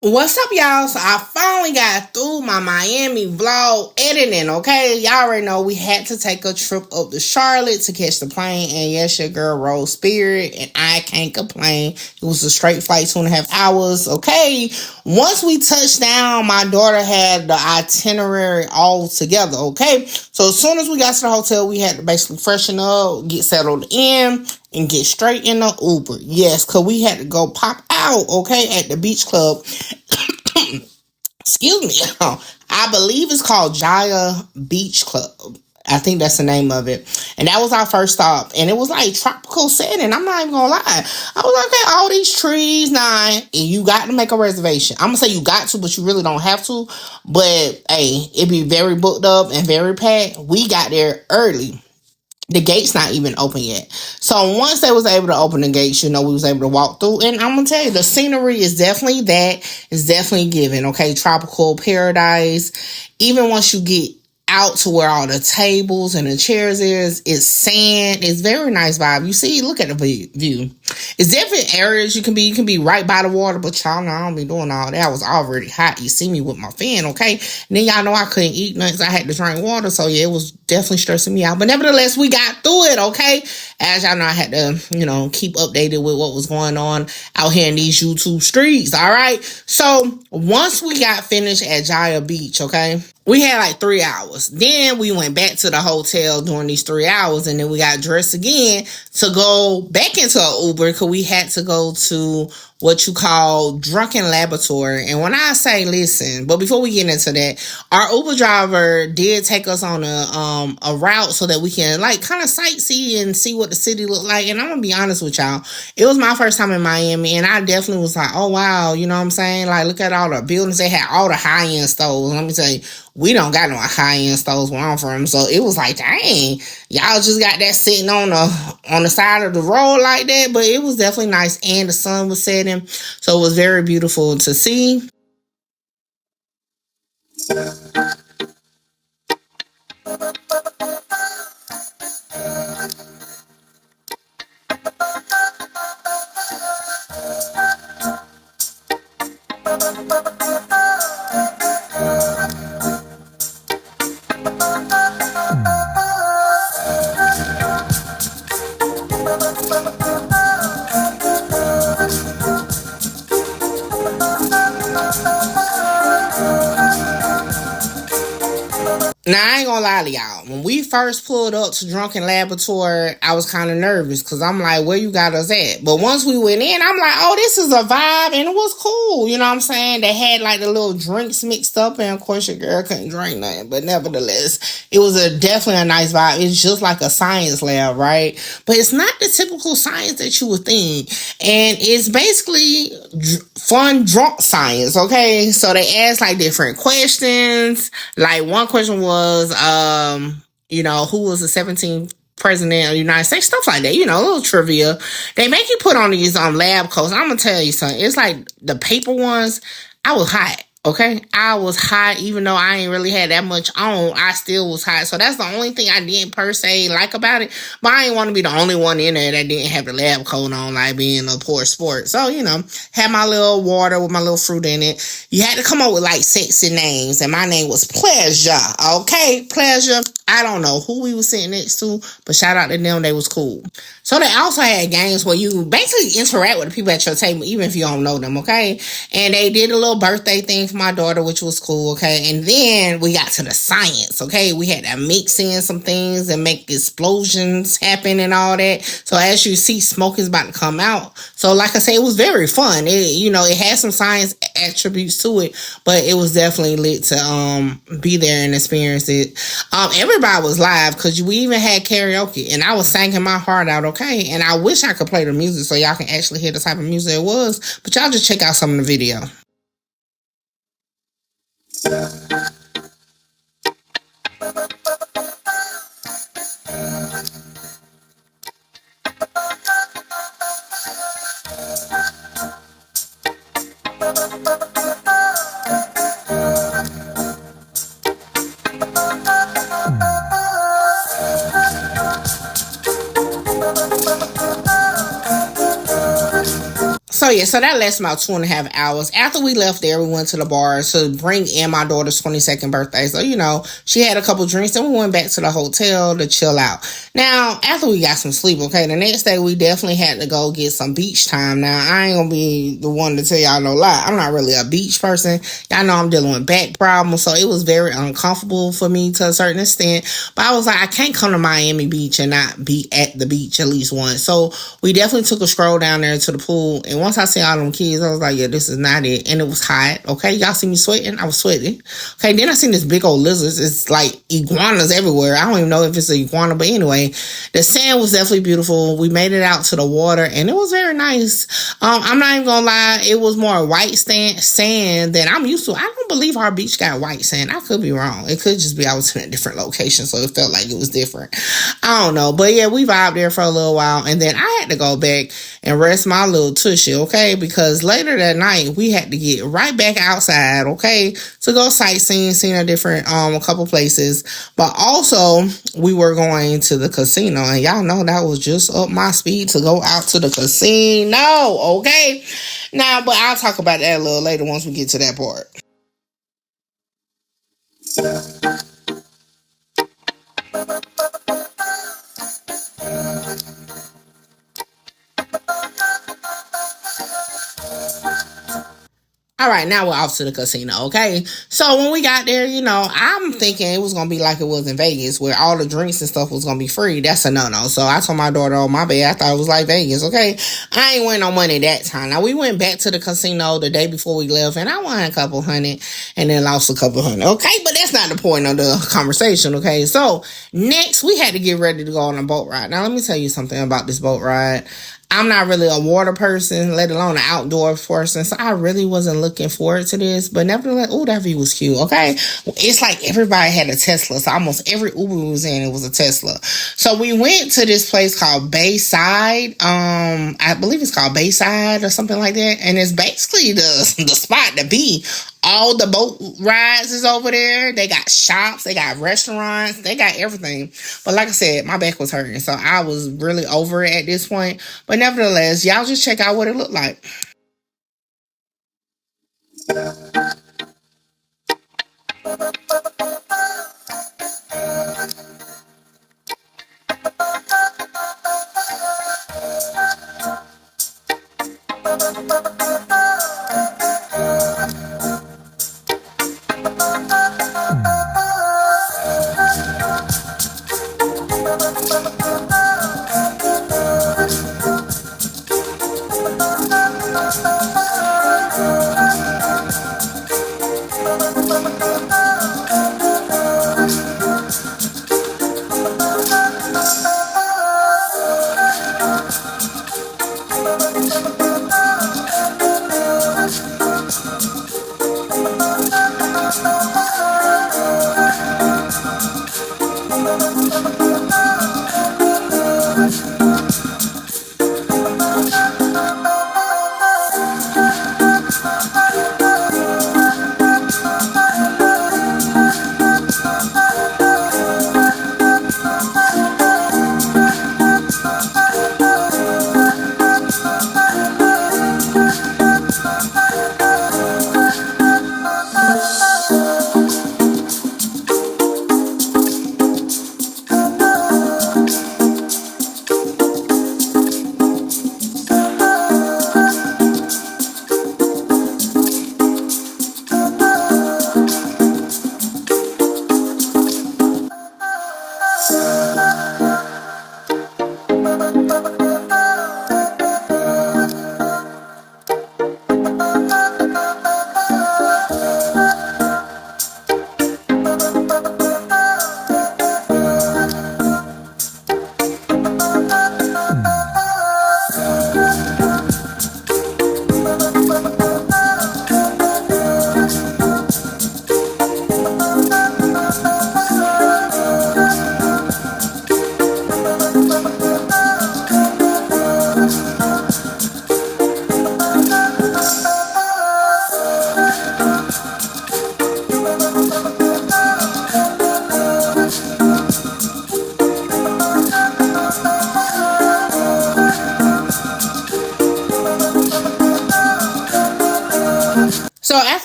What's up, y'all? So I finally got through my Miami vlog editing, okay? Y'all already know we had to take a trip up to Charlotte to catch the plane. And yes, your girl rode Spirit, and I can't complain. It was a straight flight, 2.5 hours, okay? Once we touched down, my daughter had the itinerary all together, okay? So as soon as we got to the hotel, we had to basically freshen up, get settled in, and get straight in the Uber. Yes, because we had to go pop out, okay, at the beach club. Excuse me. I believe it's called Jaya Beach Club. I think that's the name of it. And that was our first stop. And it was like tropical setting. I'm not even gonna lie. I was like, okay, all these trees, and you got to make a reservation. I'm gonna say you got to, but you really don't have to. But hey, it be very booked up and very packed. We got there early. The gate's not even open yet. So once they was able to open the gates, we was able to walk through. And I'm gonna tell you, the scenery is definitely that. It's definitely given, okay? Tropical paradise. Even once you get out to where all the tables and the chairs is, it's sand. It's very nice vibe. You see, look at the view. It's different areas you can be. You can be right by the water, but y'all know I don't be doing all that. I was already hot. You see me with my fan, okay? And then y'all know I couldn't eat nothing. I had to drink water. So yeah, it was definitely stressing me out. But nevertheless, we got through it, okay? As y'all know, I had to, keep updated with what was going on out here in these YouTube streets, all right? So once we got finished at Jaya Beach, okay? We had like 3 hours. Then we went back to the hotel during these 3 hours, and then we got dressed again to go back into an Uber because we had to go to what you call Drunken Laboratory. And when I say listen, but before we get into that, our Uber driver did take us on a route so that we can kind of sightsee and see what the city looked like. And I'm gonna be honest with y'all, it was my first time in Miami, and I definitely was like, oh wow, you know what I'm saying? Like, look at all the buildings. They had all the high-end stores. Let me tell you, we don't got no high-end stores where I'm from. So it was like, dang, y'all just got that sitting on the side of the road like that. But it was definitely nice, and the sun was setting. So it was very beautiful to see. Now, I ain't gonna lie to y'all. When we first pulled up to Drunken Laboratory, I was kind of nervous because I'm like, where you got us at? But once we went in, I'm like, oh, this is a vibe, and it was cool. You know what I'm saying? They had like the little drinks mixed up, and of course your girl couldn't drink nothing. But nevertheless, it was definitely a nice vibe. It's just like a science lab, right? But it's not the typical science that you would think. And it's basically fun drunk science, okay? So they asked like different questions. Like one question was, who was the 17th president of the United States? Stuff like that, a little trivia. They make you put on these lab coats. I'm gonna tell you something. It's like the paper ones. I was hot. Okay, I was hot, even though I ain't really had that much on. I still was hot, so that's the only thing I didn't per se like about it. But I didn't want to be the only one in there that didn't have the lab coat on, like being a poor sport. So had my little water with my little fruit in it. You had to come up with like sexy names, and my name was Pleasure. Okay, Pleasure. I don't know who we were sitting next to, but shout out to them, they was cool. So they also had games where you basically interact with the people at your table, even if you don't know them, okay? And they did a little birthday thing for my daughter, which was cool, okay? And then we got to the science, okay? We had to mix in some things and make explosions happen and all that. So as you see, smoke is about to come out. So like I said, it was very fun. It had some science attributes to it, but it was definitely lit to be there and experience it. Everybody was live because we even had karaoke, and I was singing my heart out, okay? And I wish I could play the music so y'all can actually hear the type of music it was, but y'all just check out some of the video. So So yeah, so that lasted about 2.5 hours. After we left there, we went to the bar to bring in my daughter's 22nd birthday. So, she had a couple drinks and we went back to the hotel to chill out. Now, after we got some sleep, okay, the next day we definitely had to go get some beach time. Now, I ain't gonna be the one to tell y'all no lie. I'm not really a beach person. Y'all know I'm dealing with back problems, so it was very uncomfortable for me to a certain extent. But I was like, I can't come to Miami Beach and not be at the beach at least once. So we definitely took a stroll down there to the pool. And once I see all them kids, I was like, yeah, this is not it. And it was hot. Okay, y'all see me sweating? I was sweating. Okay, then I seen this big old lizards. It's like iguanas everywhere. I don't even know if it's an iguana, but anyway, the sand was definitely beautiful. We made it out to the water and it was very nice. I'm not even gonna lie, it was more white sand than I'm used to. I don't believe our beach got white sand. I could be wrong. It could just be I was in a different location, so it felt like it was different. I don't know. But yeah, we vibed there for a little while and then I had to go back and rest my little tushy, okay? Because later that night we had to get right back outside, okay, to go sightseeing, seeing a couple places. But also we were going to the casino, and y'all know that was just up my speed to go out to the casino, okay? Now, but I'll talk about that a little later once we get to that part. All right, now we're off to the casino, okay? So when we got there, I'm thinking it was going to be like it was in Vegas where all the drinks and stuff was going to be free. That's a no-no. So I told my daughter, oh, my bad, I thought it was like Vegas, okay? I ain't win no money that time. Now, we went back to the casino the day before we left, and I won a couple hundred and then lost a couple hundred, okay? But that's not the point of the conversation, okay? So next, we had to get ready to go on a boat ride. Now, let me tell you something about this boat ride. I'm not really a water person, let alone an outdoor person, so I really wasn't looking forward to this. But nevertheless, that view was cute, okay? It's like everybody had a Tesla, so almost every Uber we was in, it was a Tesla. So we went to this place called Bayside. I believe it's called Bayside or something like that, and it's basically the spot to be. All the boat rides is over there. They got shops, they got restaurants, they got everything. But like I said, my back was hurting, so I was really over it at this point. But nevertheless, y'all just check out what it looked like.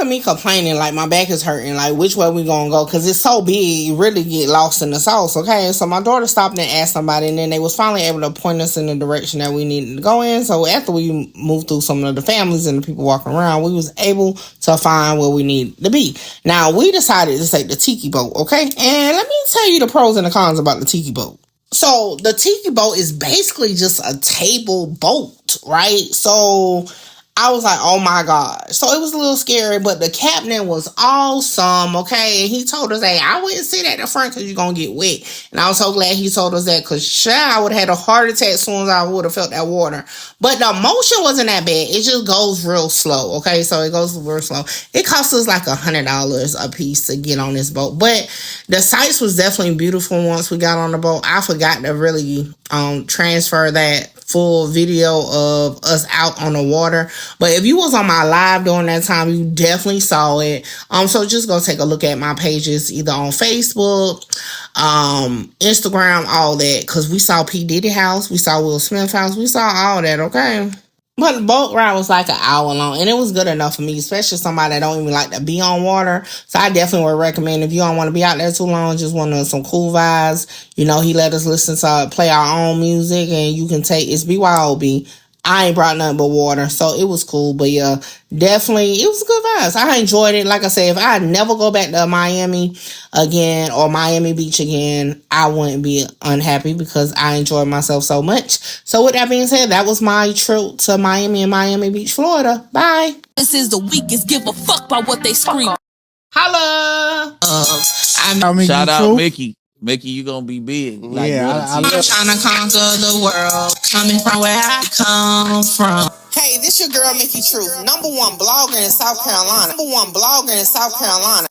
after me complaining, like my back is hurting, like which way we gonna go? Cause it's so big, you really get lost in the sauce. Okay, so my daughter stopped and asked somebody, and then they was finally able to point us in the direction that we needed to go in. So after we moved through some of the families and the people walking around, we was able to find where we needed to be. Now we decided to take the Tiki Boat. Okay, and let me tell you the pros and the cons about the Tiki Boat. So the Tiki Boat is basically just a table boat, right? So I was like, oh my God. So it was a little scary, but the captain was awesome, okay? And he told us, hey, I wouldn't sit at the front because you're going to get wet. And I was so glad he told us that because I would have had a heart attack as soon as I would have felt that water. But the motion wasn't that bad. It just goes real slow, okay? So it goes real slow. It cost us like $100 a piece to get on this boat. But the sights was definitely beautiful once we got on the boat. I forgot to really transfer that full video of us out on the water, but if you was on my live during that time, you definitely saw it. So just go take a look at my pages, either on Facebook, Instagram, all that, because we saw P. Diddy house, we saw Will Smith house, we saw all that, okay? But the boat ride was like an hour long, and it was good enough for me, especially somebody that don't even like to be on water. So I definitely would recommend, if you don't want to be out there too long, just want some cool vibes. You know, he let us listen to play our own music, and you can take, it's BYOB. I ain't brought nothing but water, so it was cool. But yeah, definitely, it was good vibes. I enjoyed it. Like I said, if I never go back to Miami again or Miami Beach again, I wouldn't be unhappy because I enjoyed myself so much. So with that being said, that was my trip to Miami and Miami Beach, Florida. Bye. This is the weakest. Give a fuck about what they scream. Holla. Shout out Mickey. Mickey, you gonna be big. Like, yeah, I'm trying to conquer the world, coming from where I come from. Hey, this your girl Mickey Truth, #1 blogger in South Carolina. #1 blogger in South Carolina.